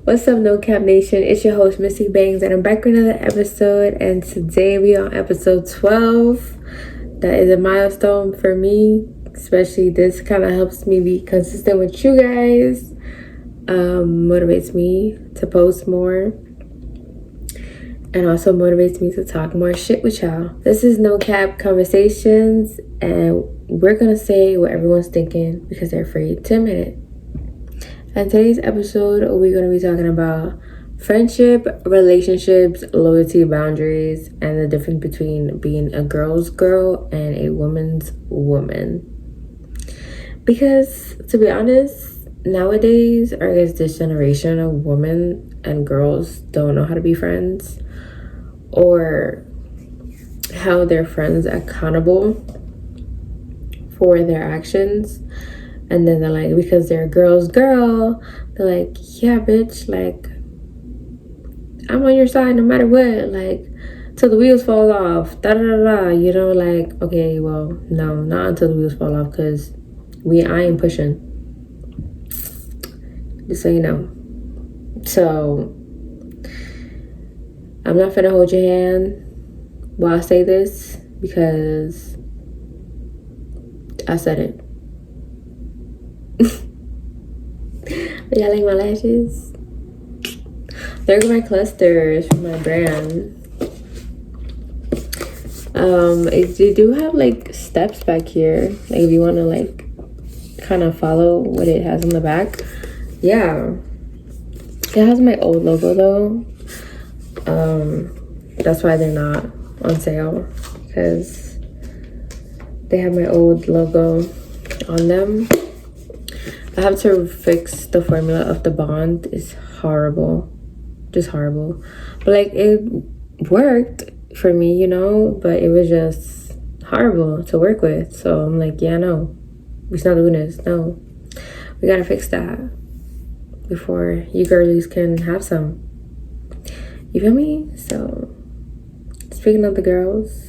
What's up, No Cap Nation? It's your host, Missy Bangs, and I'm back with another episode. And today we on episode 12. That is a milestone for me, especially this kind of helps me be consistent with you guys. Motivates me to post more, and also motivates me to talk more shit with y'all. This is No Cap Conversations, and we're gonna say what everyone's thinking because they're afraid to admit it. In today's episode, we're going to be talking about friendship, relationships, loyalty, boundaries, and the difference between being a girl's girl and a woman's woman. Because, to be honest, nowadays, or I guess this generation of women and girls don't know how to be friends or how they're friends accountable for their actions. And then they're like, because they're a girl's girl, they're like, yeah, bitch, like, I'm on your side no matter what, like, till the wheels fall off, da-da-da-da, you know, like, okay, well, no, not until the wheels fall off, because I ain't pushing, just so you know. So, I'm not finna hold your hand while I say this, because I said it. Y'all like my lashes? There go my clusters from my brand. They do have like steps back here. Like if you want to like kind of follow what it has on the back. Yeah. It has my old logo though. That's why they're not on sale, because they have my old logo on them. I have to fix the formula of the bond. It's horrible, just horrible, but like it worked for me, you know, but it was just horrible to work with. So I'm like, yeah, no, we're not doing this. No, we gotta fix that before you girlies can have some, you feel me? So speaking of the girls,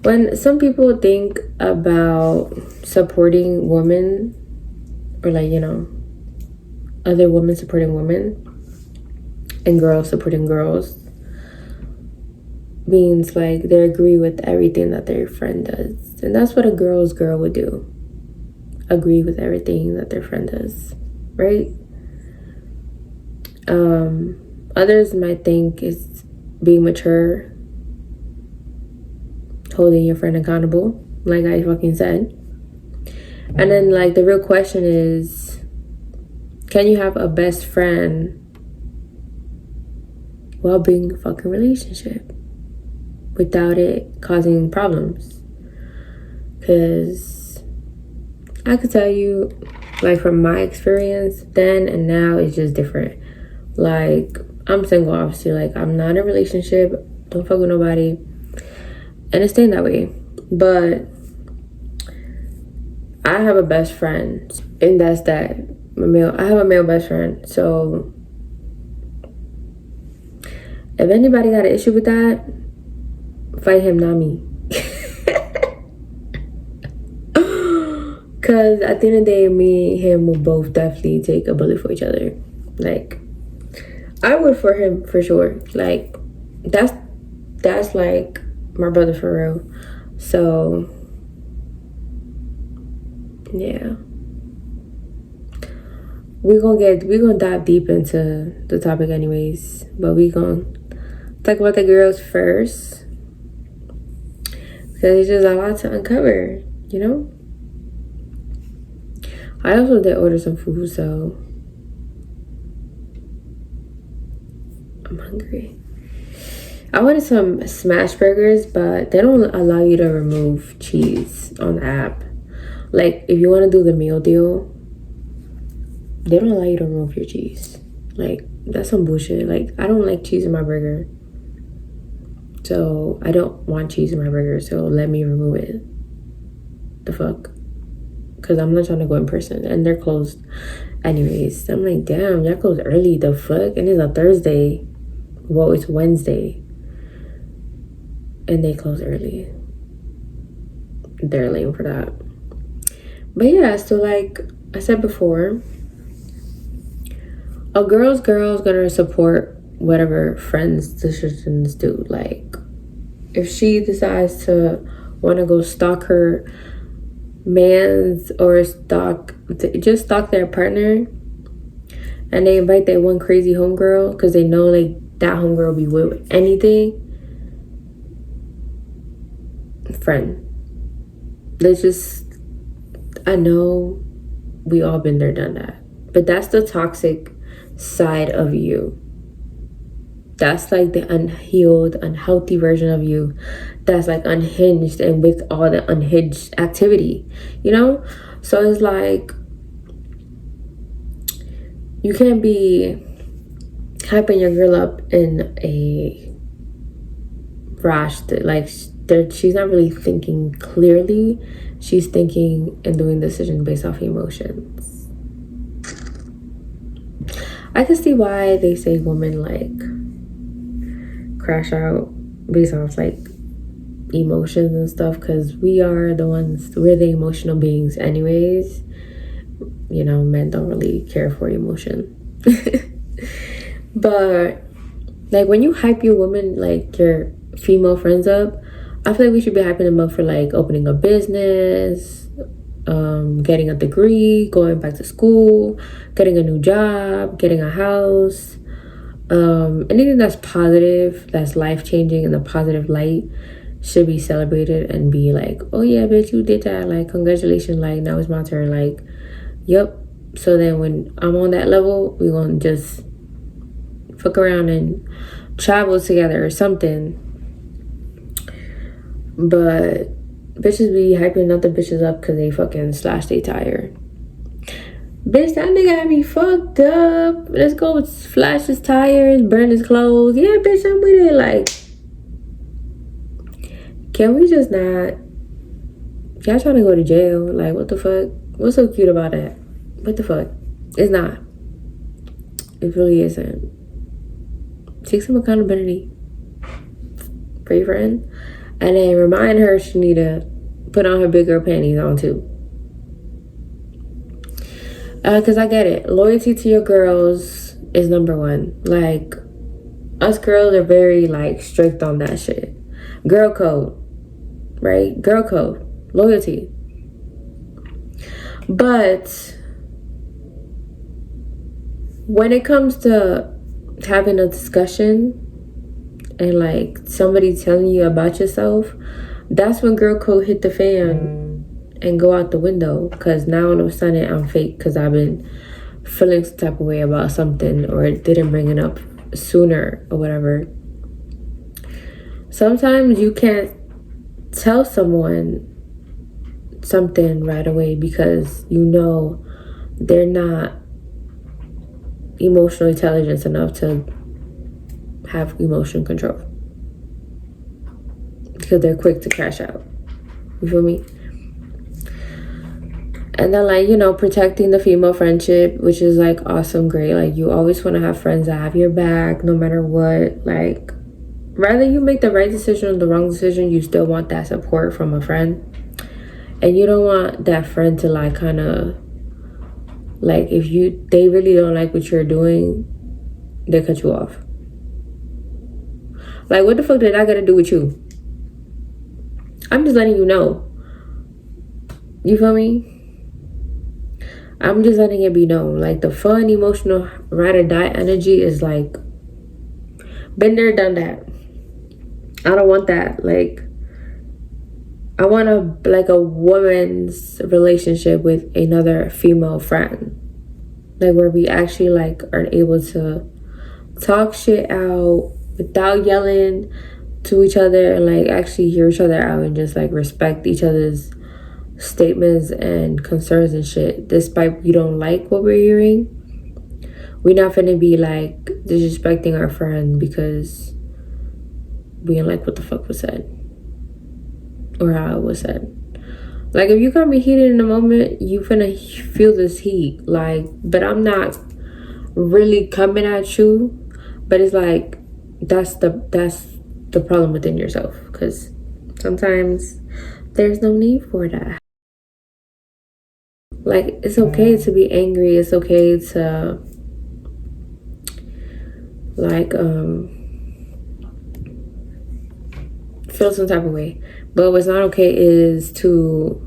when some people think about supporting women, or like, you know, other women supporting women and girls supporting girls, means like they agree with everything that their friend does. And that's what a girl's girl would do. Agree with everything that their friend does, right? Others might think it's being mature, holding your friend accountable, like I fucking said. And then like the real question is, can you have a best friend while being in a fucking relationship without it causing problems? Because I could tell you, like from my experience then and now, it's just different. Like I'm single, obviously, like I'm not in a relationship, don't fuck with nobody, and it's staying that way. But I have a best friend, and that's that. I have a male best friend. So if anybody got an issue with that, fight him, not me. Because at the end of the day, me and him will both definitely take a bullet for each other. Like, I would for him for sure. Like, that's like my brother for real. So yeah, we're gonna dive deep into the topic anyways, but we're gonna talk about the girls first, because there's just a lot to uncover, you know. I also did order some food, so I'm hungry. I wanted some smash burgers, but they don't allow you to remove cheese on the app. Like, if you want to do the meal deal, they don't allow you to remove your cheese. Like, that's some bullshit. Like, I don't like cheese in my burger, so I don't want cheese in my burger, so let me remove it. The fuck? Because I'm not trying to go in person, and they're closed anyways. I'm like, damn, y'all closed early, the fuck? And it's a Thursday. Well, it's Wednesday, and they close early. They're lame for that. But yeah, so like I said before, a girl's gonna support whatever friends' decisions do. Like, if she decides to want to go stalk her man's or just stalk their partner, and they invite that one crazy homegirl because they know like that homegirl will be with anything, friend. They just, I know we all been there, done that. But that's the toxic side of you. That's like the unhealed, unhealthy version of you that's like unhinged and with all the unhinged activity, you know? So it's like, you can't be hyping your girl up in a rash that, like, she's not really thinking clearly. She's thinking and doing decisions based off emotions. I can see why they say women like crash out based off like emotions and stuff, because we're the emotional beings anyways. You know, men don't really care for emotion. But like, when you hype your woman, like your female friends up, I feel like we should be hyping them up for like opening a business, getting a degree, going back to school, getting a new job, getting a house, anything that's positive, that's life-changing in the positive light should be celebrated and be like, oh yeah, bitch, you did that, like, congratulations, like, now it's my turn, like, yep. So then when I'm on that level, we gonna just fuck around and travel together or something. But bitches be hyping other bitches up because they fucking slashed their tire. Bitch, that nigga had me fucked up. Let's go flash his tires, burn his clothes. Yeah, bitch, I'm with it. Like, can we just not? Y'all trying to go to jail? Like, what the fuck? What's so cute about that? What the fuck? It's not. It really isn't. Take some accountability for your friend, and then remind her she need to put on her big girl panties on too. Because I get it. Loyalty to your girls is number one. Like, us girls are very, like, strict on that shit. Girl code, right? Girl code. Loyalty. But when it comes to having a discussion and, like, somebody telling you about yourself, that's when girl code hit the fan and go out the window, because now all of a sudden I'm fake because I've been feeling some type of way about something or didn't bring it up sooner or whatever. Sometimes you can't tell someone something right away because you know they're not emotional intelligence enough to have emotion control, because they're quick to crash out. You feel me? And then, like, you know, protecting the female friendship, which is like awesome, great. Like, you always want to have friends that have your back no matter what. Like, rather you make the right decision or the wrong decision, you still want that support from a friend. And you don't want that friend to, like, kind of, like, if they really don't like what you're doing, they cut you off. Like, what the fuck did I gotta do with you? I'm just letting you know. You feel me? I'm just letting it be known. Like, the fun, emotional, ride or die energy is like, been there, done that. I don't want that. Like, I want a woman's relationship with another female friend. Like, where we actually, like, are able to talk shit out without yelling to each other, and, like, actually hear each other out and just, like, respect each other's statements and concerns and shit. Despite we don't like what we're hearing, we're not finna be, like, disrespecting our friend because we didn't like what the fuck was said or how it was said. Like, if you got me heated in a moment, you finna feel this heat. Like, but I'm not really coming at you, but it's like, that's the problem within yourself, because sometimes there's no need for that. Like, it's okay to be angry. It's okay to, like, feel some type of way. But what's not okay is to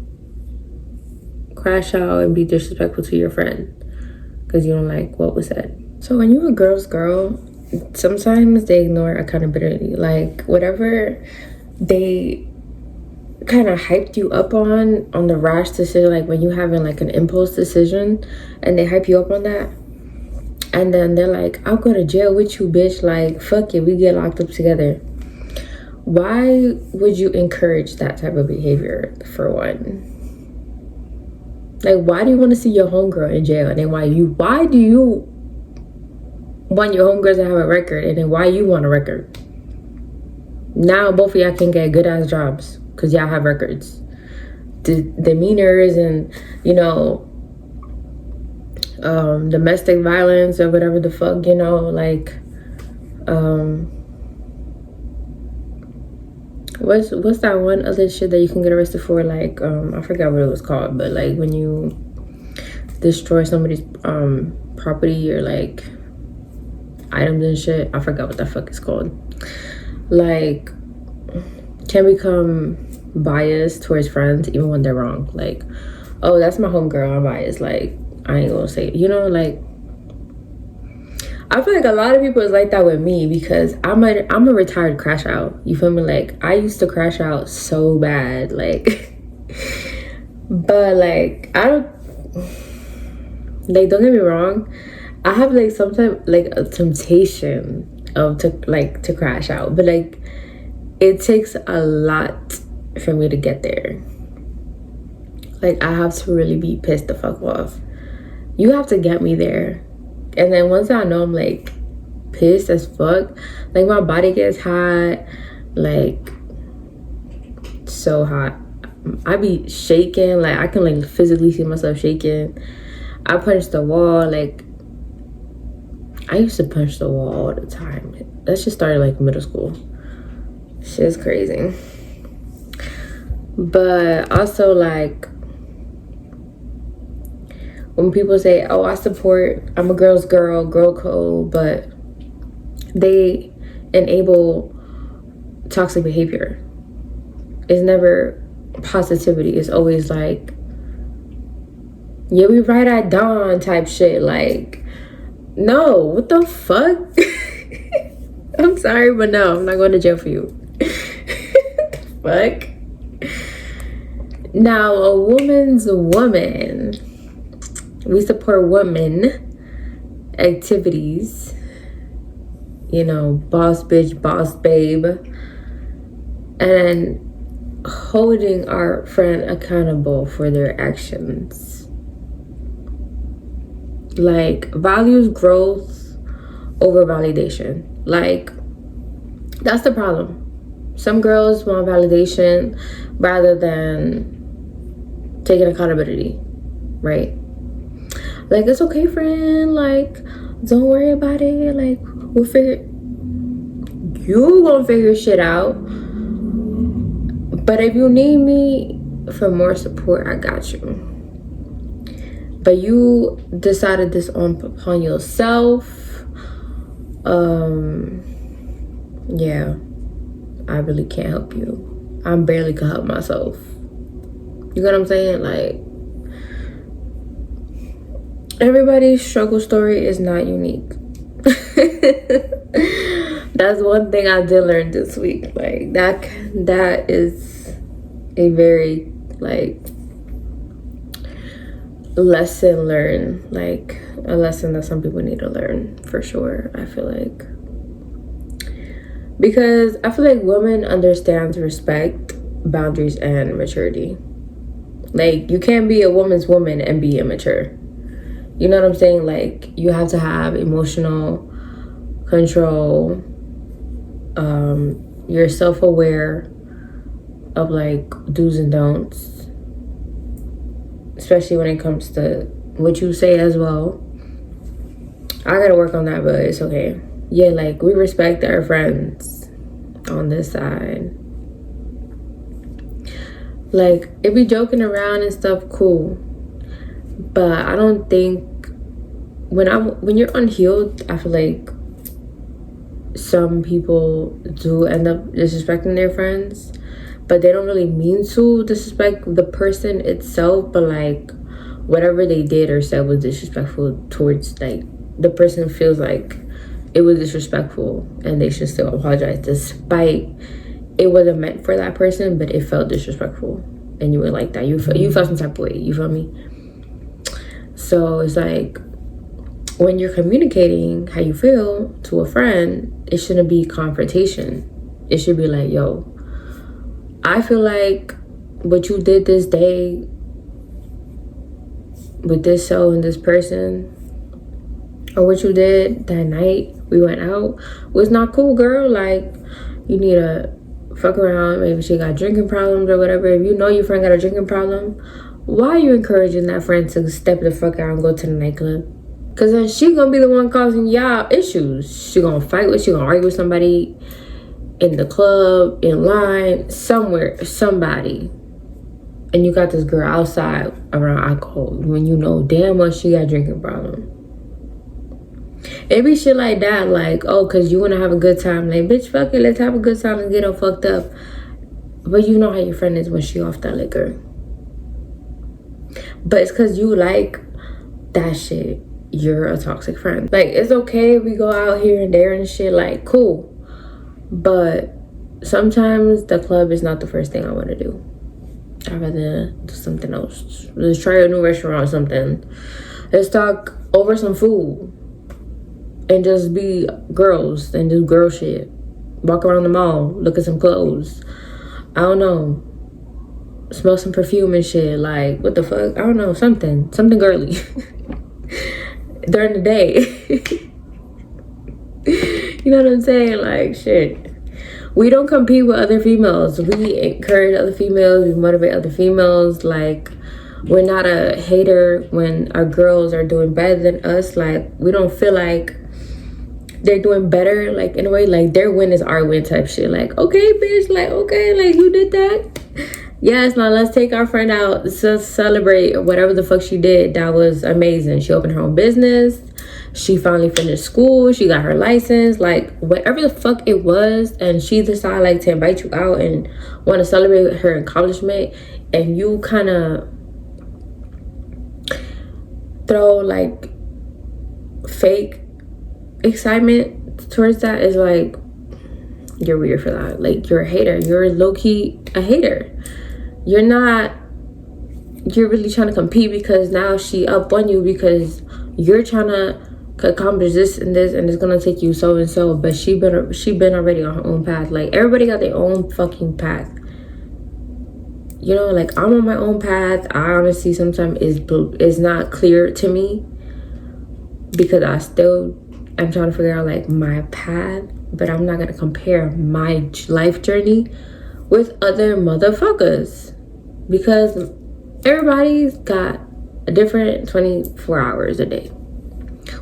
crash out and be disrespectful to your friend because you don't like what was said. So when you're a girl's girl, sometimes they ignore accountability. Like, whatever they kind of hyped you up on the rash decision, like when you having like an impulse decision and they hype you up on that, and then they're like, I'll go to jail with you, bitch. Like, fuck it, we get locked up together. Why would you encourage that type of behavior, for one? Like, why do you want to see your homegirl in jail? And then why do you want your homegirls to have a record? And then why you want a record? Now both of y'all can get good ass jobs because y'all have records. The demeanors and, you know, domestic violence or whatever the fuck, you know, like, what's that one other shit that you can get arrested for? Like, I forgot what it was called, but like when you destroy somebody's property or like items and shit, I forgot what the fuck it's called. Like, can become biased towards friends even when they're wrong. Like, oh, that's my homegirl, I'm biased. Like, I ain't gonna say it. You know, like, I feel like a lot of people is like that with me because I'm a retired crash out. You feel me? Like, I used to crash out so bad. Like, but like, I don't, like, don't get me wrong. I have like sometimes like a temptation to crash out. But like, it takes a lot for me to get there. Like, I have to really be pissed the fuck off. You have to get me there. And then once I know I'm like pissed as fuck, like my body gets hot, like so hot. I be shaking, like I can like physically see myself shaking. I punch the wall. Like, I used to punch the wall all the time. That shit started like middle school. Shit's crazy. But also, like, when people say, oh, I'm a girl's girl, girl code, but they enable toxic behavior. It's never positivity. It's always like, yeah, we ride at dawn type shit. Like, no, what the fuck? I'm sorry, but no, I'm not going to jail for you. Fuck. Now, a woman's a woman. We support women activities, you know, boss bitch, boss babe, and holding our friend accountable for their actions. Like, values growth over validation. Like, that's the problem. Some girls want validation rather than taking accountability, right? Like, it's okay, friend. Like, don't worry about it. Like, you gonna figure shit out. But if you need me for more support, I got you. But you decided this upon yourself. Yeah, I really can't help you. I barely can help myself. You know what I'm saying? Like, everybody's struggle story is not unique. That's one thing I did learn this week. Like, that is a very, like, lesson learned. Like, a lesson that some people need to learn, for sure, I feel like. Because I feel like women understands respect, boundaries, and maturity. Like, you can't be a woman's woman and be immature. You know what I'm saying? Like, you have to have emotional control. You're self-aware of like do's and don'ts, especially when it comes to what you say as well. I gotta work on that, but it's okay. Yeah, like, we respect our friends on this side. Like, if we joking around and stuff, cool. But I don't think when you're unhealed, I feel like some people do end up disrespecting their friends, but they don't really mean to disrespect the person itself, but like whatever they did or said was disrespectful towards, like, the person feels like it was disrespectful and they should still apologize despite it wasn't meant for that person, but it felt disrespectful and you were like that, you felt some type of way, you feel me? So it's like, when you're communicating how you feel to a friend, it shouldn't be confrontation. It should be like, yo, I feel like what you did this day with this show and this person, or what you did that night we went out, was not cool, girl. Like, you need to fuck around. Maybe she got drinking problems or whatever. If you know your friend got a drinking problem, why are you encouraging that friend to step the fuck out and go to the nightclub? Because then she gonna be the one causing y'all issues. She gonna argue with somebody in the club, in line, somewhere, somebody. And you got this girl outside around alcohol when you know damn well she got a drinking problem. It be shit like that, like, oh, because you want to have a good time. Like, bitch, fuck it, let's have a good time and get all fucked up. But you know how your friend is when she off that liquor. But it's because you like that shit. You're a toxic friend. Like, it's okay if we go out here and there and shit, like, cool. But sometimes the club is not the first thing I want to do. I'd rather do something else. Let's try a new restaurant or something. Let's talk over some food. And just be girls and do girl shit. Walk around the mall, look at some clothes. I don't know. Smell some perfume and shit. Like, what the fuck? I don't know. Something girly. During the day. You know what I'm saying? Like, shit. We don't compete with other females. We encourage other females. We motivate other females. Like, we're not a hater when our girls are doing better than us. Like, we don't feel like they're doing better, like, in a way, like their win is our win type shit. Like, okay, bitch, like, okay, like, you did that. Yes, now let's take our friend out to celebrate whatever the fuck she did. That was amazing. She opened her own business. She finally finished school. She got her license. Like, whatever the fuck it was, and she decided, like, to invite you out and want to celebrate her accomplishment, and you kind of throw, like, fake excitement towards that, is like, you're weird for that. Like, you're a hater. You're low-key a hater. You're really trying to compete because now she up on you because you're trying to accomplish this and this, and it's gonna take you so and so, but she been already on her own path. Like, everybody got their own fucking path, you know? Like, I'm on my own path. I honestly sometimes is not clear to me because I still am trying to figure out, like, my path, but I'm not gonna compare my life journey with other motherfuckers because everybody's got a different 24 hours a day.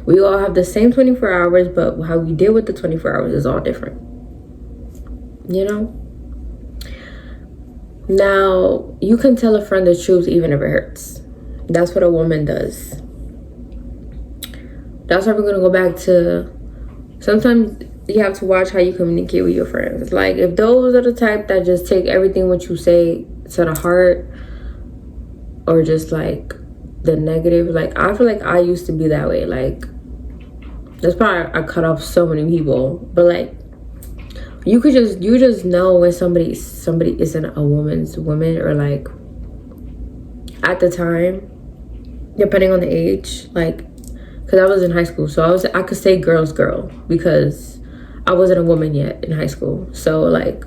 We all have the same 24 hours, but how we deal with the 24 hours is all different, you know? Now, you can tell a friend the truth even if it hurts. That's what a woman does. That's why we're gonna go back to, sometimes you have to watch how you communicate with your friends. Like, if those are the type that just take everything what you say to the heart, or just like the negative, like, I feel like I used to be that way. Like, that's probably I cut off so many people, but like, you just know when somebody isn't a woman, or like, at the time, depending on the age, like, because I was in high school, so I could say girl because I wasn't a woman yet in high school. So like,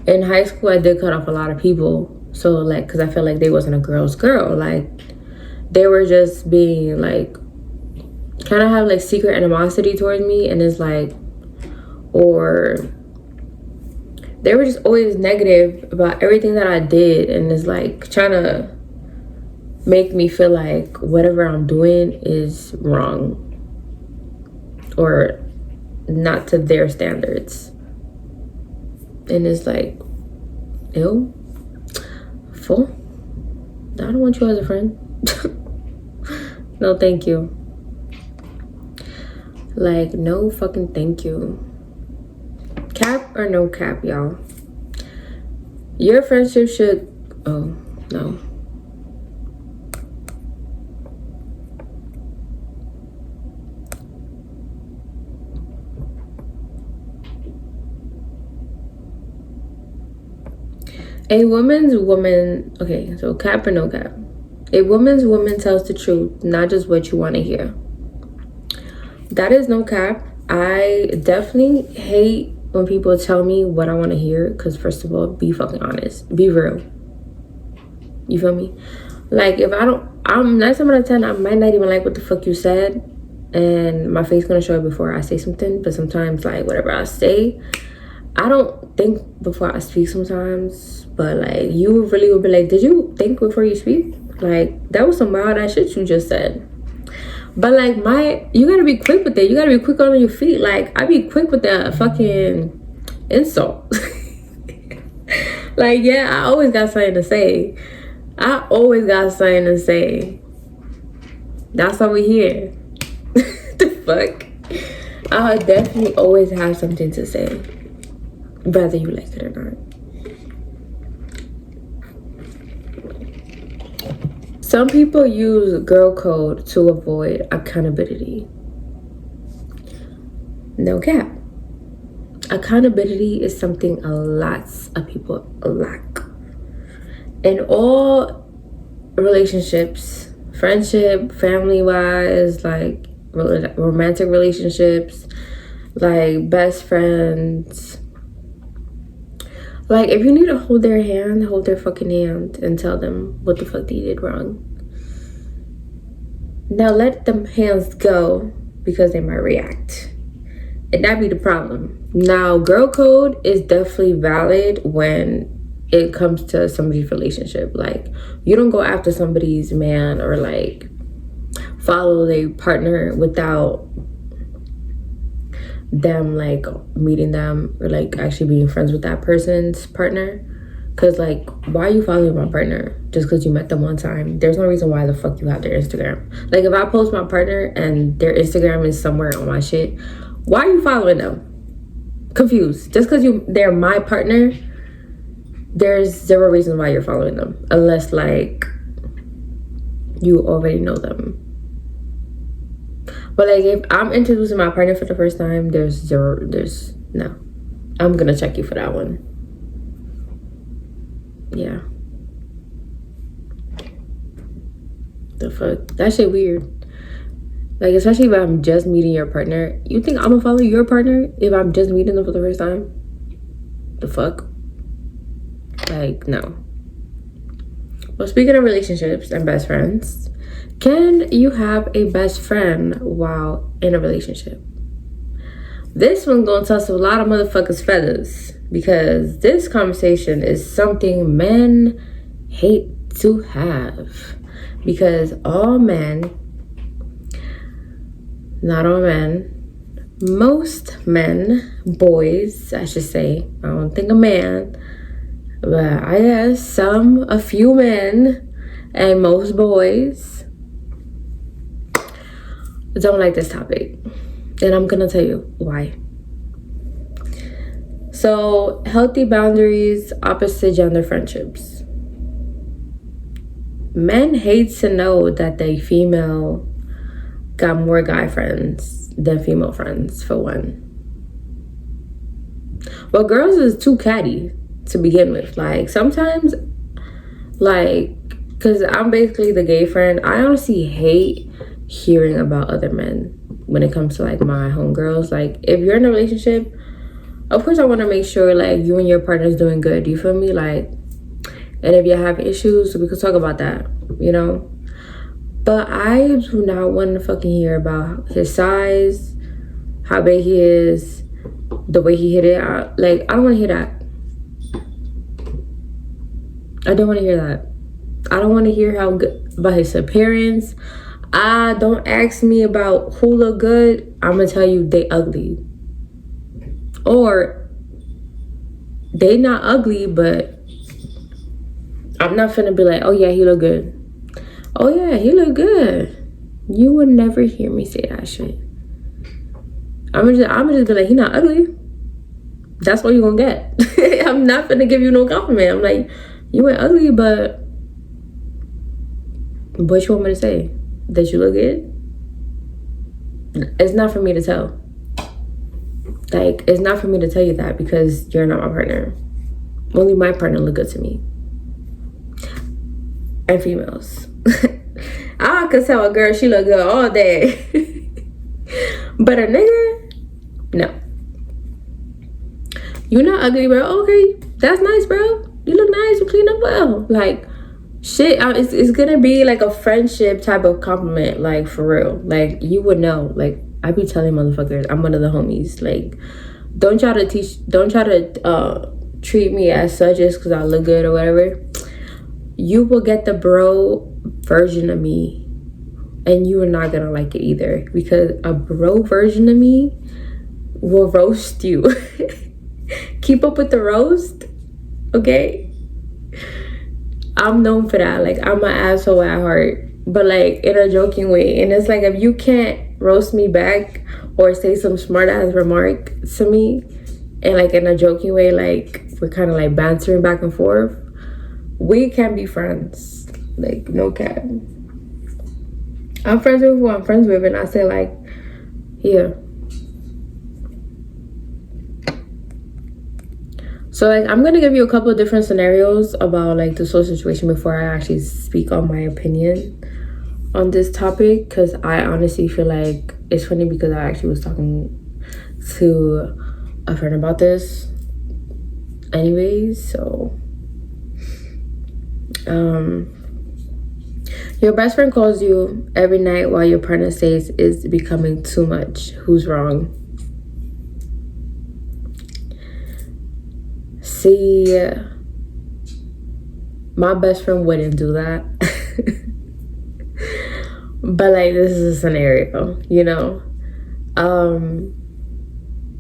in high school I did cut off a lot of people, so like, because I felt like they wasn't a girl, like, they were just being like, kind of have like secret animosity towards me, and it's like, or they were just always negative about everything that I did, and it's like trying to make me feel like whatever I'm doing is wrong or not to their standards. And it's like, ew, fool, I don't want you as a friend. No, thank you. Like, no fucking thank you. Cap or no cap, y'all? Your friendship should... Oh, no. A woman's woman... Okay, so cap or no cap? A woman's woman tells the truth, not just what you want to hear. That is no cap. I definitely hate when people tell me what I want to hear, because first of all, be fucking honest. Be real. You feel me? Like, if I don't... I'm 9 times out of 10, I might not even like what the fuck you said, and my face gonna show it before I say something. But sometimes, like, whatever I say, I don't think before I speak sometimes. But, like, you really would be like, did you think before you speak? Like, that was some wild ass shit you just said. But, like, you gotta be quick with it. You gotta be quick on your feet. Like, I be quick with that fucking insult. Like, yeah, I always got something to say. That's why we here. The fuck? I'll definitely always have something to say, whether you like it or not. Some people use girl code to avoid accountability. No cap. Accountability is something a lot of people lack. In all relationships, friendship, family-wise, like romantic relationships, like best friends. Like, if you need to hold their hand, hold their fucking hand and tell them what the fuck they did wrong. Now let them hands go, because they might react. And that be the problem. Now, girl code is definitely valid when it comes to somebody's relationship. Like, you don't go after somebody's man or like follow their partner without them like meeting them or like actually being friends with that person's partner. Because, like, why are you following my partner just because you met them one time? There's no reason why the fuck you have their Instagram. Like, if I post my partner and their Instagram is somewhere on my shit, why are you following them? Confused. Just because they're my partner, there's zero reason why you're following them. Unless, like, you already know them. But, like, if I'm introducing my partner for the first time, no. I'm gonna check you for that one. Yeah. The fuck? That shit weird. Like, especially if I'm just meeting your partner. You think I'm gonna follow your partner if I'm just meeting them for the first time? The fuck? Like, no. Well, speaking of relationships and best friends, can you have a best friend while in a relationship? This one gonna toss a lot of motherfuckers' feathers, because this conversation is something men hate to have. Because all men, not all men, most men, boys, I should say, I don't think a man, but I guess a few men and most boys don't like this topic. And I'm gonna tell you why. So, healthy boundaries, opposite gender friendships. Men hate to know that they female got more guy friends than female friends, for one. Well, girls is too catty to begin with. Like, sometimes, like, because I'm basically the gay friend, I honestly hate hearing about other men when it comes to, like, my homegirls. Like, if you're in a relationship, of course I want to make sure, like, you and your partner's doing good. Do you feel me? Like, and if you have issues, we could talk about that, you know? But I do not want to fucking hear about his size, how big he is, the way he hit it. I don't want to hear that. I don't want to hear that. I don't want to hear about his appearance. Don't ask me about who look good. I'm gonna tell you they ugly. Or they not ugly, but I'm not finna be like, oh yeah, he look good. Oh yeah, he look good. You would never hear me say that shit. I'm just be like, he not ugly. That's what you gonna get. I'm not gonna give you no compliment. I'm like, you ain't ugly, but what you want me to say? That you look good? It's not for me to tell. Like, it's not for me to tell you that because you're not my partner. Only my partner look good to me. And females. I could tell a girl she look good all day. But a nigga, no. You not ugly, bro. Okay, that's nice, bro. You look nice. You clean up well. Like, shit, it's gonna be like a friendship type of compliment. Like, for real. Like, you would know. Like, I be telling motherfuckers, I'm one of the homies. Like, don't try to treat me as such just because I look good or whatever. You will get the bro version of me. And you are not gonna like it either. Because a bro version of me will roast you. Keep up with the roast, okay? I'm known for that. Like, I'm an asshole at heart, but like in a joking way. And it's like, if you can't roast me back or say some smart ass remark to me, and like in a joking way, like we're kind of like bantering back and forth, we can be friends. Like, no cap. I'm friends with who I'm friends with, and I say like, yeah. So like, I'm gonna give you a couple of different scenarios about like the social situation before I actually speak on my opinion on this topic, because I honestly feel like it's funny because I actually was talking to a friend about this anyways. So your best friend calls you every night while your partner says it's becoming too much. Who's wrong? See, my best friend wouldn't do that. But like, this is a scenario, you know?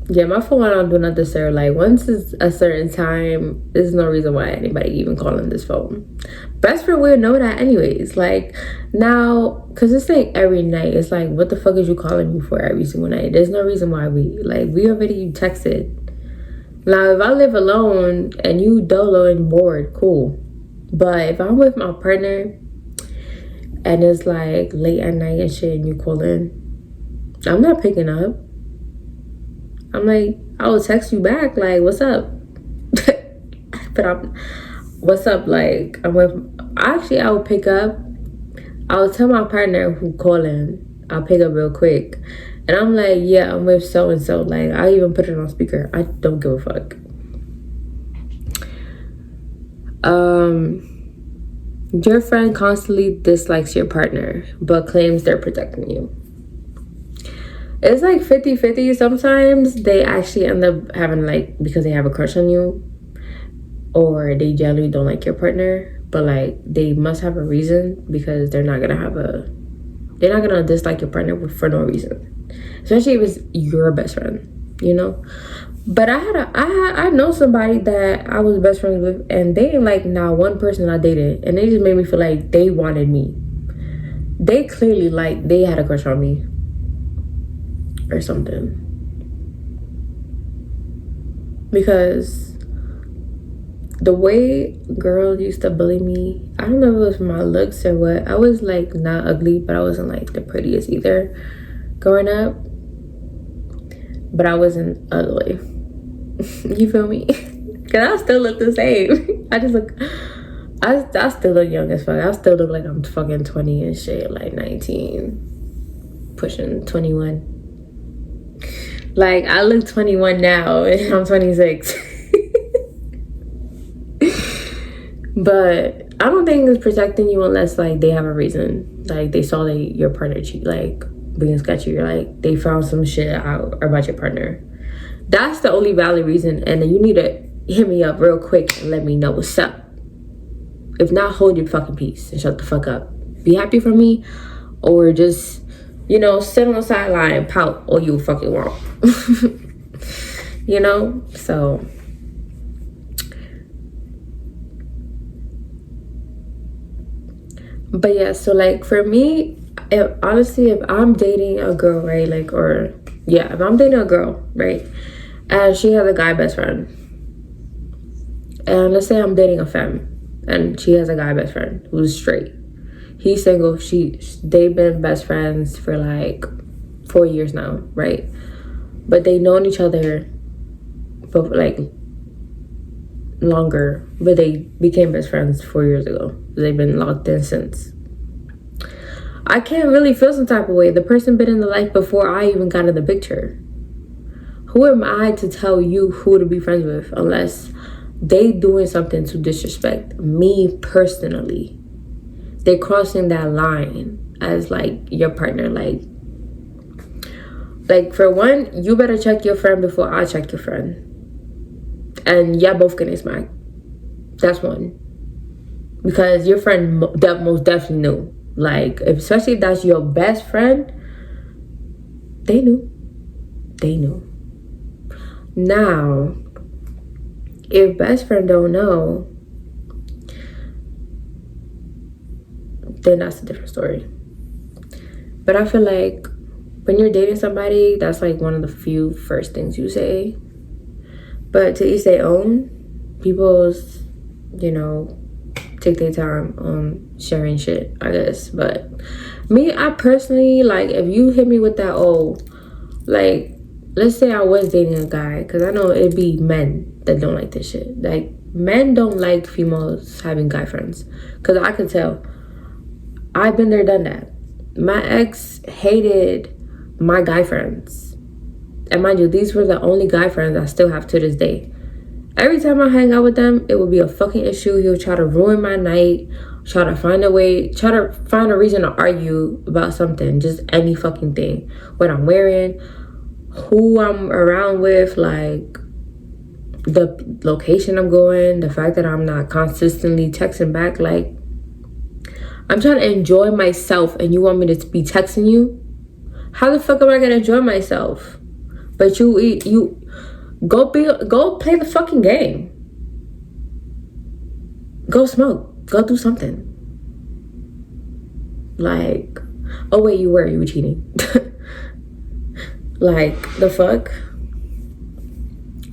Yeah, my phone I don't do not disturb. Like, once it's a certain time, there's no reason why anybody even calling this phone. Best friend would know that anyways. Like, now, because it's like every night, it's like, what the fuck is you calling me for every single night? There's no reason why we already texted. Now, if I live alone and you dolo and bored, cool. But if I'm with my partner and it's like late at night and shit and you call in, I'm not picking up. I'm like, I will text you back, like, what's up? But what's up? Like, I will pick up. I'll tell my partner who calling. I'll pick up real quick. And I'm like, yeah, I'm with so-and-so. Like, I even put it on speaker. I don't give a fuck. Your friend constantly dislikes your partner, but claims they're protecting you. It's like 50-50. Sometimes they actually end up having, like, because they have a crush on you, or they generally don't like your partner, but like they must have a reason, because they're not gonna dislike your partner for no reason, especially if it's your best friend, you know. But I know somebody that I was best friends with, and they ain't like not one person I dated, and they just made me feel like they wanted me. They clearly like they had a crush on me or something, because the way girls used to bully me, I don't know if it was my looks or what. I was like not ugly, but I wasn't like the prettiest either growing up, but I wasn't ugly. You feel me? Because I still look the same. I still look young as fuck. I still look like I'm fucking 20 and shit, like 19 pushing 21. Like, I look 21 now and I'm 26. But I don't think it's protecting you unless like they have a reason. Like, they saw that your partner cheat, like being sketchy. You're like, they found some shit out about your partner. That's the only valid reason. And then you need to hit me up real quick and let me know what's up. If not, hold your fucking peace and shut the fuck up. Be happy for me, or just, you know, sit on the sideline and pout all you fucking want. You know? So but yeah, so like for me, if I'm dating a girl, right, like, or yeah, if I'm dating a girl, right, and she has a guy best friend, and let's say I'm dating a femme and she has a guy best friend who's straight, he's single, they've been best friends for like 4 years now, right, but they known each other for like longer, but they became best friends 4 years ago. They've been locked in since. I can't really feel some type of way. The person been in the life before I even got in the picture. Who am I to tell you who to be friends with unless they doing something to disrespect me personally? They crossing that line as like your partner. Like for one, you better check your friend before I check your friend. And y'all both getting smacked. That's one. Because your friend most definitely knew. Like, especially if that's your best friend, they knew. Now, if best friend don't know, then that's a different story. But I feel like when you're dating somebody, that's like one of the few first things you say. But to each their own, people's, take their time on sharing shit, I guess. But me, I personally, like, if you hit me with that, like, let's say I was dating a guy, because I know it'd be men that don't like this shit. Like, men don't like females having guy friends. Because I could tell. I've been there, done that. My ex hated my guy friends. And mind you, these were the only guy friends I still have to this day. Every time I hang out with them, it would be a fucking issue. He would try to ruin my night, try to find a reason to argue about something, just any fucking thing. What I'm wearing, who I'm around with, like the location I'm going, the fact that I'm not consistently texting back. Like, I'm trying to enjoy myself and you want me to be texting you? How the fuck am I gonna enjoy myself? But you go play the fucking game. Go smoke. Go do something. Like, oh wait, you were cheating. Like, the fuck?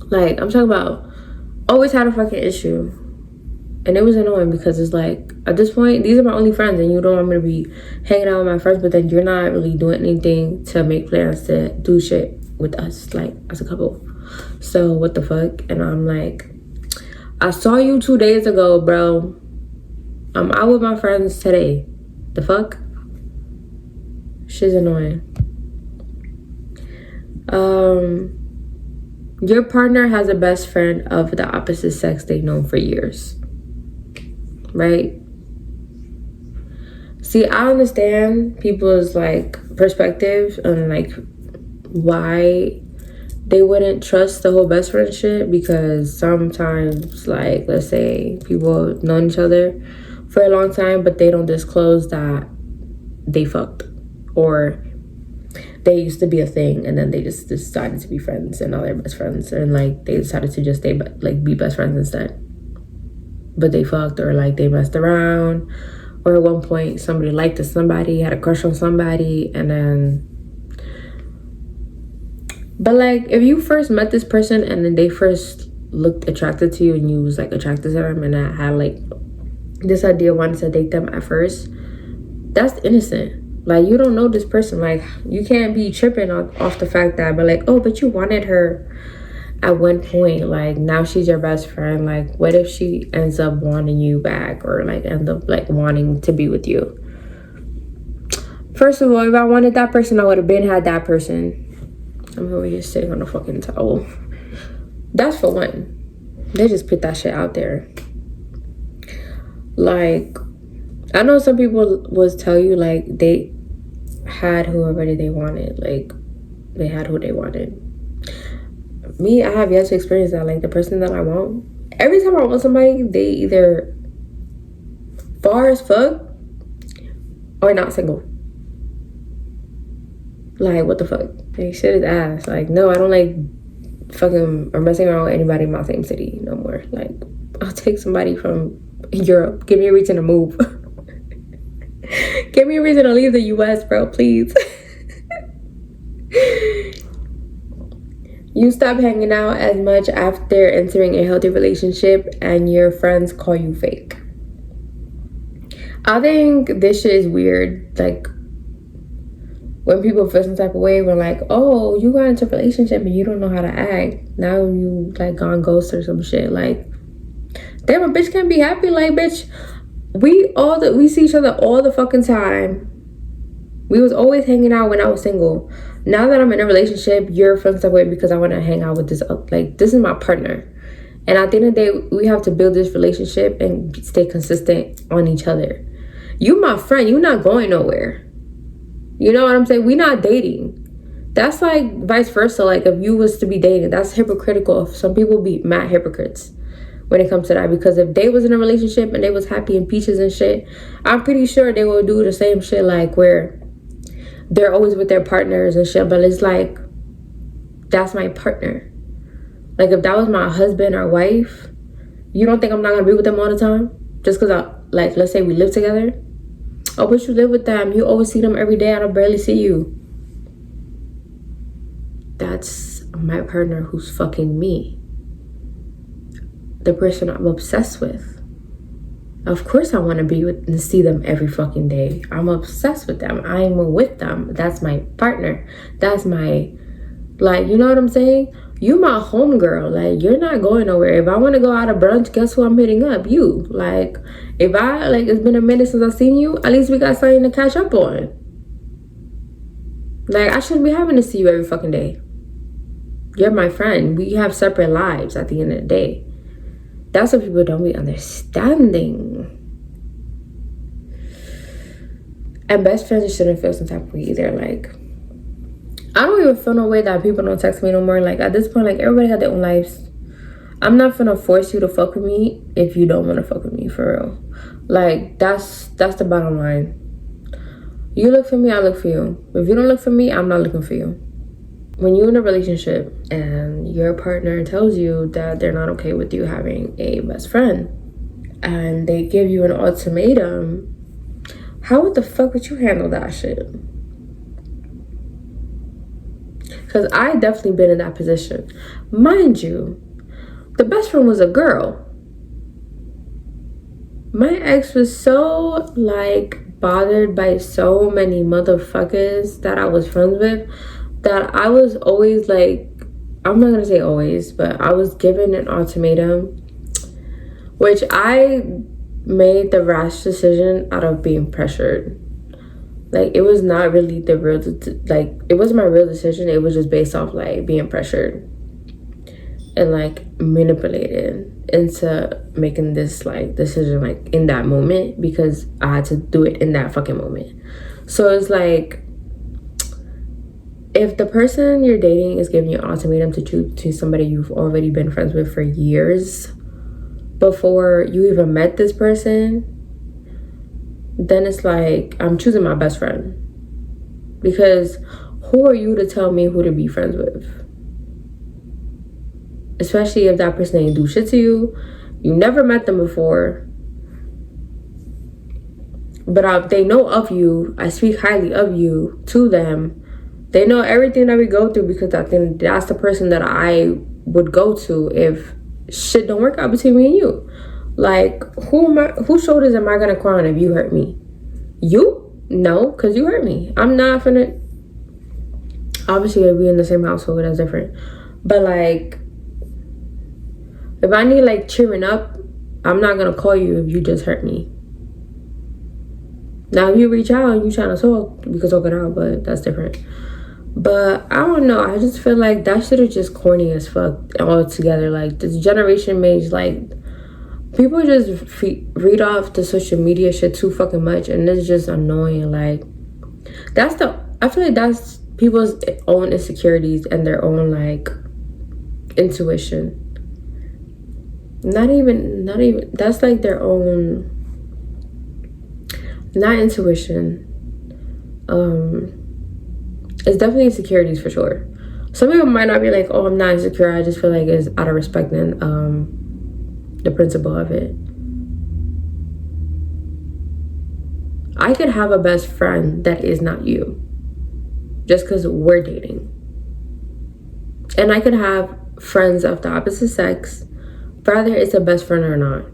Like, I'm talking about, always had a fucking issue. And it was annoying because it's like, at this point, these are my only friends and you don't want me to be hanging out with my friends, but then you're not really doing anything to make plans to do shit with us, like, as a couple. So, what the fuck? And I'm like, I saw you 2 days ago, bro. I'm out with my friends today. The fuck? Shit's annoying. Your partner has a best friend of the opposite sex they've known for years. Right? See, I understand people's, like, perspective on, like, why they wouldn't trust the whole best friend shit, because sometimes, like, let's say people have known each other for a long time, but they don't disclose that they fucked, or they used to be a thing and then they just decided to be friends and now they're best friends, and like they decided to just be best friends instead, but they fucked, or like they messed around, or at one point somebody liked somebody, had a crush on somebody, and then, but like if you first met this person and then they first looked attracted to you and you was like attracted to them and I had like this idea wanted to date them at first, that's innocent. Like, you don't know this person. Like, you can't be tripping off the fact that, but like, oh, but you wanted her at one point. Like, now she's your best friend. Like, what if she ends up wanting you back, or like end up like wanting to be with you? First of all, if I wanted that person, I would have been had that person. I'm over here sitting on a fucking towel. That's for one. They just put that shit out there. Like, I know some people was tell you like they had whoever they wanted, like they had who they wanted. Me, I have yet to experience that. Like, the person that I want, every time I want somebody, they either far as fuck or not single. Like, what the fuck? Like, shit is ass. Like, no, I don't like fucking or messing around with anybody in my same city no more. Like, I'll take somebody from Europe. Give me a reason to move. Give me a reason to leave the US, bro, please. You stop hanging out as much after entering a healthy relationship and your friends call you fake. I think this shit is weird. Like, when people feel some type of way, when like, oh, you got into a relationship and you don't know how to act. Now you like gone ghost or some shit. Like, damn, a bitch can't be happy. Like, bitch, we see each other all the fucking time. We was always hanging out when I was single. Now that I'm in a relationship, you're feeling some way because I want to hang out with this. Like, this is my partner. And at the end of the day, we have to build this relationship and stay consistent on each other. You my friend. You're not going nowhere. You know what I'm saying? We not dating. That's like vice versa. Like, if you was to be dating, that's hypocritical. Some people be mad hypocrites when it comes to that, because if they was in a relationship and they was happy in peaches and shit, I'm pretty sure they will do the same shit, like where they're always with their partners and shit. But it's like, that's my partner. Like, if that was my husband or wife, you don't think I'm not gonna be with them all the time just because I, like, let's say we live together? Oh, but you live with them. You always see them every day. I don't barely see you. That's my partner who's fucking me. The person I'm obsessed with. Of course I want to be with and see them every fucking day. I'm obsessed with them. I'm with them. That's my partner. That's my, like, you know what I'm saying? You my homegirl. Like, you're not going nowhere. If I want to go out of brunch, guess who I'm hitting up? You. Like, if I, like, it's been a minute since I've seen you, at least we got something to catch up on. Like, I shouldn't be having to see you every fucking day. You're my friend. We have separate lives at the end of the day. That's what people don't be understanding. And best friends shouldn't feel some type of way either. Like, I don't even feel no way that people don't text me no more. Like, at this point, like, everybody got their own lives. I'm not gonna force you to fuck with me if you don't want to fuck with me, for real. Like, that's the bottom line. You look for me, I look for you. If you don't look for me, I'm not looking for you. When you're in a relationship and your partner tells you that they're not okay with you having a best friend and they give you an ultimatum, how the fuck would you handle that shit? Because I definitely been in that position. Mind you, the best friend was a girl. My ex was so, like, bothered by so many motherfuckers that I was friends with that I was always, like, I'm not gonna say always, but I was given an ultimatum, which I made the rash decision out of being pressured. Like, it was not really the real, like, it wasn't my real decision. It was just based off, like, being pressured and, like, manipulated into making this, like, decision, like, in that moment, because I had to do it in that fucking moment. So it's like, if the person you're dating is giving you an ultimatum to choose to somebody you've already been friends with for years before you even met this person, then it's like, I'm choosing my best friend. Because who are you to tell me who to be friends with? Especially if that person ain't do shit to you. You never met them before. But they know of you. I speak highly of you to them. They know everything that we go through, because I think that's the person that I would go to if shit don't work out between me and you. Like, whose shoulders am I gonna cry on if you hurt me? You? No, because you hurt me. I'm not finna. Obviously, if we in the same household, that's different. But, like, if I need, like, cheering up, I'm not gonna call you if you just hurt me. Now, if you reach out and you trying to talk, we can talk it out, but that's different. But I don't know. I just feel like that shit is just corny as fuck altogether. Like, this generation makes, like, people just read off the social media shit too fucking much, and it's just annoying. Like, I feel like that's people's own insecurities and their own, like, intuition. Not even, that's like their own, not intuition. It's definitely insecurities for sure. Some people might not be like, oh, I'm not insecure. I just feel like it's out of respect and the principle of it. I could have a best friend that is not you, just because we're dating. And I could have friends of the opposite sex, whether it's a best friend or not.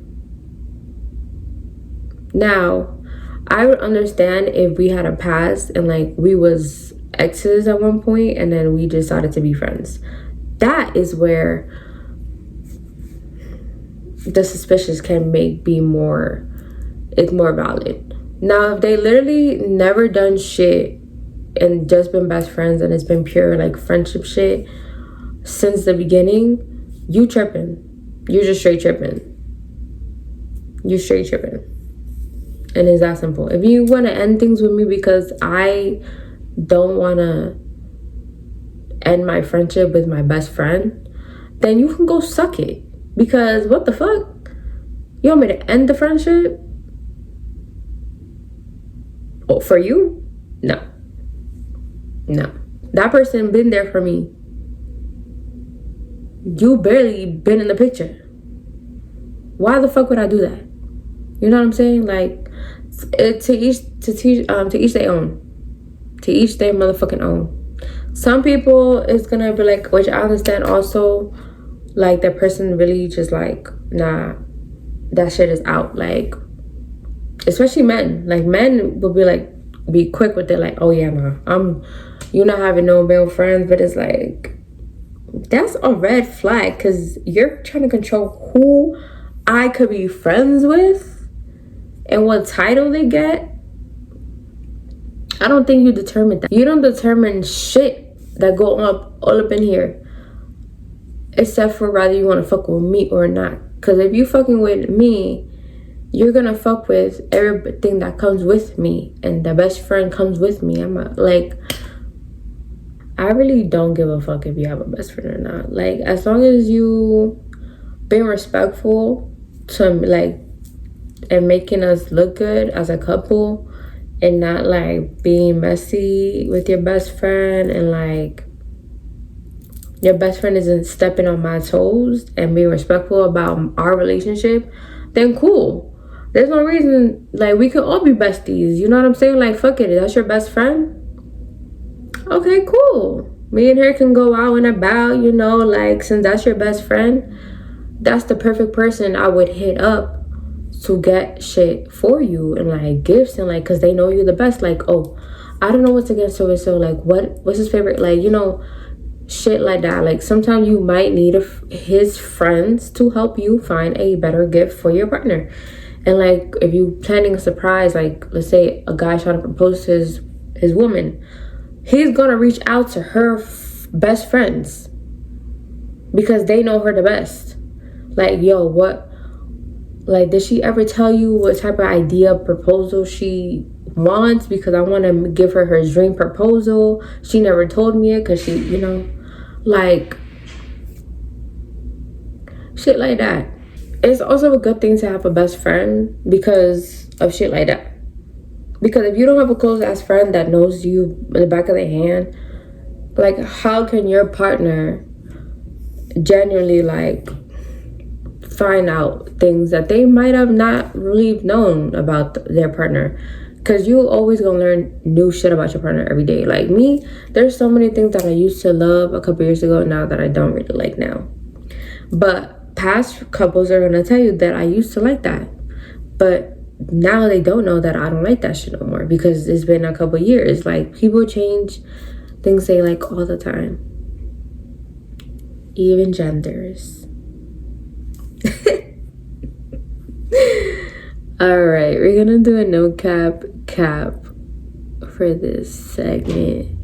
Now, I would understand if we had a past and like we was exes at one point and then we decided to be friends. That is where the suspicious can be more, it's more valid. Now, if they literally never done shit and just been best friends and it's been pure like friendship shit since the beginning, you tripping. You just straight tripping. You straight tripping. And it's that simple. If you want to end things with me because I don't want to end my friendship with my best friend, then you can go suck it. Because what the fuck? You want me to end the friendship? Oh, for you? No. No. That person been there for me. You barely been in the picture. Why the fuck would I do that? You know what I'm saying? Like, to each their own. To each their motherfucking own. Some people is gonna be like, which I understand also, like the person really just like, nah, that shit is out. Like, especially men. Like, men will be like, be quick with it. Like, oh yeah, nah, you're not having no male friends. But it's like, that's a red flag, because you're trying to control who I could be friends with and what title they get. I don't think you determine that. You don't determine shit that go up all up in here, except for whether you want to fuck with me or not. Because if you fucking with me, you're gonna fuck with everything that comes with me, and the best friend comes with me. I really don't give a fuck if you have a best friend or not. Like, as long as you being respectful to like and making us look good as a couple, and not like being messy with your best friend, and like your best friend isn't stepping on my toes, and being respectful about our relationship, then cool. There's no reason, like, we could all be besties. You know what I'm saying? Like, fuck it. That's your best friend? Okay, cool. Me and her can go out and about, you know, like, since that's your best friend, that's the perfect person I would hit up to get shit for you, and like gifts, and like, because they know you the best. Like, oh, I don't know what to get so like, what's his favorite, like, you know, shit like that. Like, sometimes you might need his friends to help you find a better gift for your partner. And like, if you planning a surprise, like let's say a guy trying to propose to his woman, he's gonna reach out to her best friends because they know her the best. Like, yo, what, like, did she ever tell you what type of idea proposal she wants? Because I want to give her her dream proposal. She never told me it because she, you know, like, shit like that. It's also a good thing to have a best friend because of shit like that. Because if you don't have a close ass friend that knows you in the back of the hand, like, how can your partner genuinely like find out things that they might have not really known about their partner? Because you always gonna learn new shit about your partner every day. Like me, there's so many things that I used to love a couple years ago now that I don't really like now. But past couples are gonna tell you that I used to like that, but now they don't know that I don't like that shit no more because it's been a couple years. Like, people change things they like all the time, even genders. All right, we're gonna do a no cap for this segment.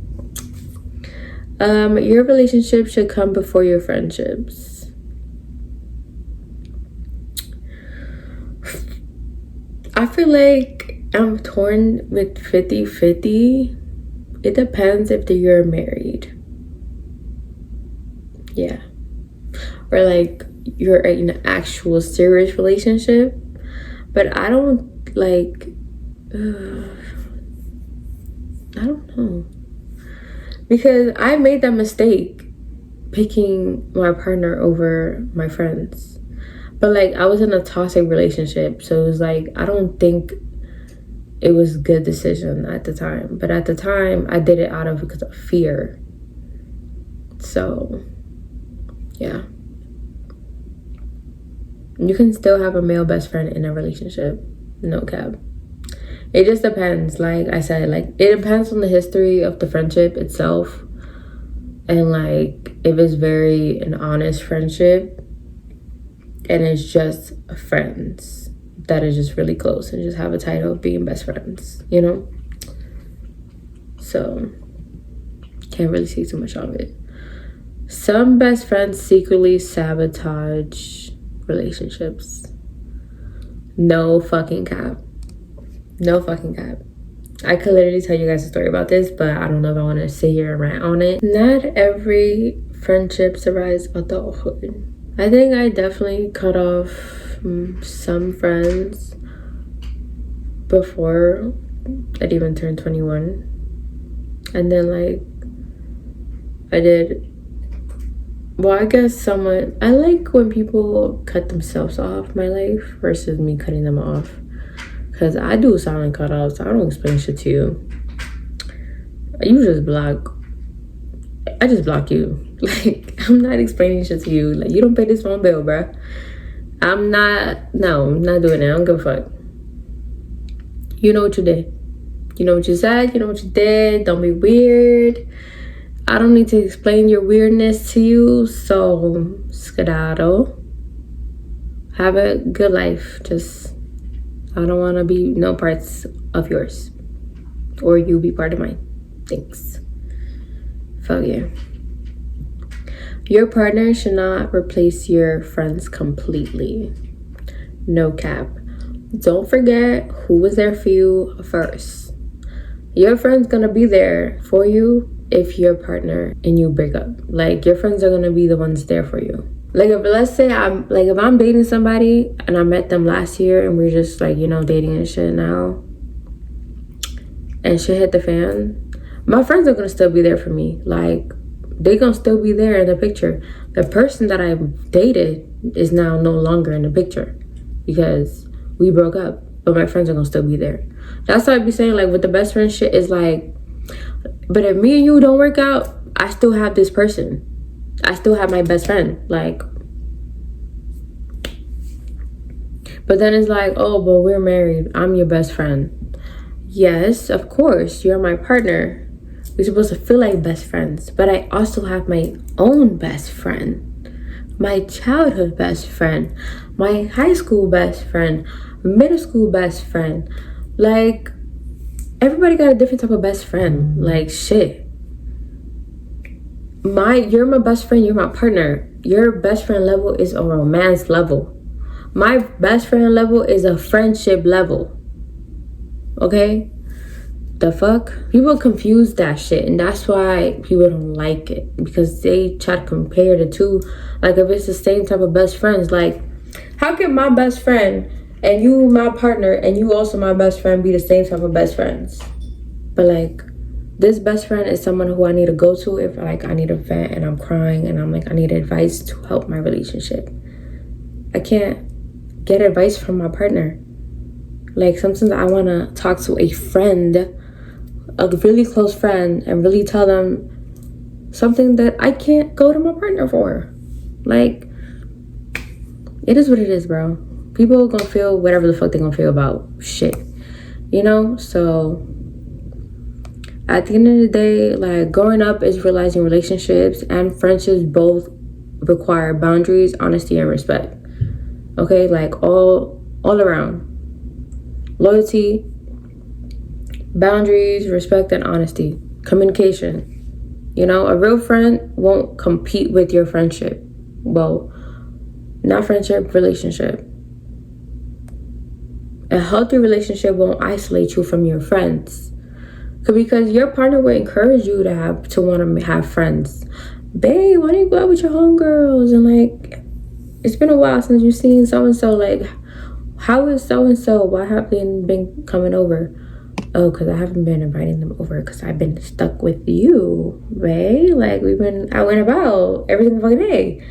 Your relationship should come before your friendships. I feel like I'm torn with 50-50. It depends if you're married. Yeah. Or like you're in an actual serious relationship. But I don't like, I don't know. Because I made that mistake picking my partner over my friends. But like, I was in a toxic relationship, so it was like, I don't think it was a good decision at the time. But at the time, I did it out of because of fear. So, yeah. You can still have a male best friend in a relationship. No cap. It just depends. Like I said, like it depends on the history of the friendship itself. And like if it's very an honest friendship and it's just friends that are just really close and just have a title of being best friends, you know? So can't really say too much of it. Some best friends secretly sabotage relationships. No fucking cap. No fucking cap. I could literally tell you guys a story about this, but I don't know if I want to sit here and rant on it. Not every friendship survives adulthood. I think I definitely cut off some friends before I'd even turned 21. And then like I did, well, I guess I like when people cut themselves off my life versus me cutting them off. Because I do silent cutoffs. I don't explain shit to you. You just block. I just block you. Like, I'm not explaining shit to you. Like, you don't pay this phone bill, bruh. I'm not doing it. I don't give a fuck. You know what you did. You know what you said. You know what you did. Don't be weird. I don't need to explain your weirdness to you. So, skedaddle. Have a good life. Just... I don't want to be no parts of yours. Or you be part of mine. Thanks. Fuck yeah. Your partner should not replace your friends completely. No cap. Don't forget who was there for you first. Your friend's gonna be there for you if you're a partner and you break up. Like, your friends are gonna be the ones there for you. Like, if let's say if I'm dating somebody and I met them last year and we're just like, you know, dating and shit now, and shit hit the fan, my friends are gonna still be there for me. Like, they gonna still be there in the picture. The person that I dated is now no longer in the picture because we broke up, but my friends are gonna still be there. That's why I be saying, like, with the best friend shit is like, but if me and you don't work out, I still have this person. I still have my best friend, like. But then it's like, oh, but we're married. I'm your best friend. Yes, of course, you're my partner. We're supposed to feel like best friends. But I also have my own best friend. My childhood best friend. My high school best friend. Middle school best friend. Like, everybody got a different type of best friend. Like, shit. You're my best friend, you're my partner. Your best friend level is a romance level. My best friend level is a friendship level. Okay? The fuck? People confuse that shit, and that's why people don't like it, because they try to compare the two. Like, if it's the same type of best friends, like, how can my best friend and you my partner and you also my best friend be the same type of best friends? But like, this best friend is someone who I need to go to if like I need a vent and I'm crying and I'm like, I need advice to help my relationship. I can't get advice from my partner. Like, sometimes I want to talk to a friend, a really close friend, and really tell them something that I can't go to my partner for. Like, it is what it is, bro. People are gonna feel whatever the fuck they gonna feel about shit, you know? So at the end of the day, like, growing up is realizing relationships and friendships both require boundaries, honesty, and respect. Okay, like all around. Loyalty, boundaries, respect, and honesty. Communication. You know, a real friend won't compete with your friendship. Well, not friendship, relationship. A healthy relationship won't isolate you from your friends. Because your partner will encourage you to want to have friends. Babe, why don't you go out with your homegirls? And like, it's been a while since you've seen so-and-so. Like, how is so-and-so? Why haven't they been coming over? Oh, because I haven't been inviting them over because I've been stuck with you, babe. Like, we've been out and about every single fucking day.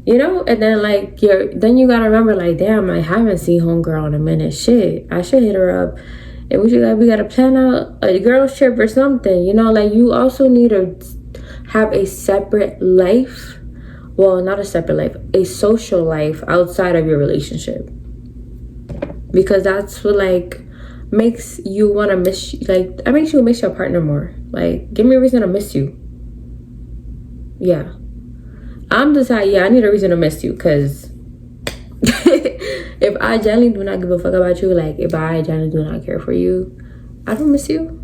You know? And then like, then you gotta remember, like, damn, I haven't seen homegirl in a minute. Shit, I should hit her up And we gotta plan out a girls trip or something, you know. Like, you also need to have a separate life. Well, not a separate life, a social life outside of your relationship, because that's what, like, makes you want to miss, like, that makes you miss your partner more. Like, give me a reason to miss you. Yeah, I'm just like, yeah, I need a reason to miss you, because if I genuinely do not give a fuck about you, like, if I genuinely do not care for you, I don't miss you.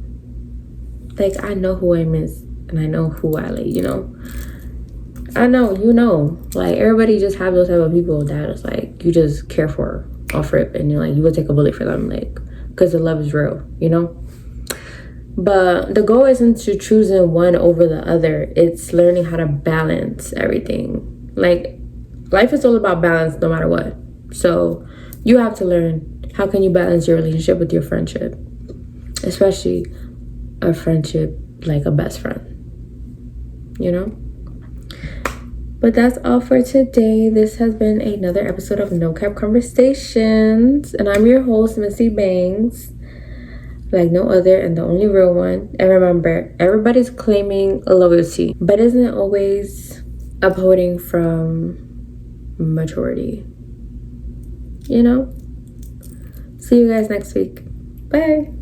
Like, I know who I miss, and I know who I, like, you know. I know, you know, like, everybody just have those type of people that is like, you just care for off rip, and you're like, you would take a bullet for them, like, because the love is real, you know. But the goal isn't to choosing one over the other. It's learning how to balance everything. Like, life is all about balance no matter what. So you have to learn, how can you balance your relationship with your friendship, especially a friendship like a best friend, you know. But that's all for today. This has been another episode of No Cap Conversations, and I'm your host, Missy Bangs, like no other and the only real one. And remember, everybody's claiming loyalty, but isn't always upholding from maturity, you know. See you guys next week. Bye.